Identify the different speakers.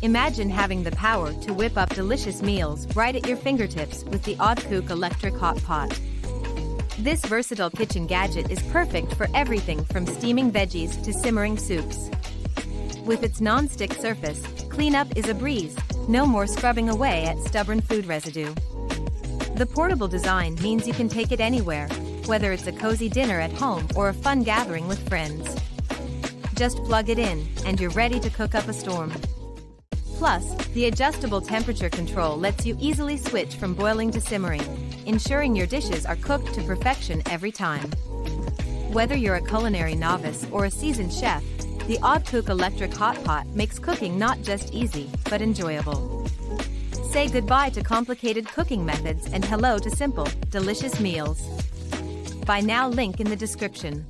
Speaker 1: Imagine having the power to whip up delicious meals right at your fingertips with the Audecook Electric Hot Pot. This versatile kitchen gadget is perfect for everything from steaming veggies to simmering soups. With its non-stick surface, cleanup is a breeze, no more scrubbing away at stubborn food residue. The portable design means you can take it anywhere, whether it's a cozy dinner at home or a fun gathering with friends. Just plug it in, and you're ready to cook up a storm. Plus, the adjustable temperature control lets you easily switch from boiling to simmering, ensuring your dishes are cooked to perfection every time. Whether you're a culinary novice or a seasoned chef, the Audecook Electric Hot Pot makes cooking not just easy, but enjoyable. Say goodbye to complicated cooking methods and hello to simple, delicious meals. Buy now, link in the description.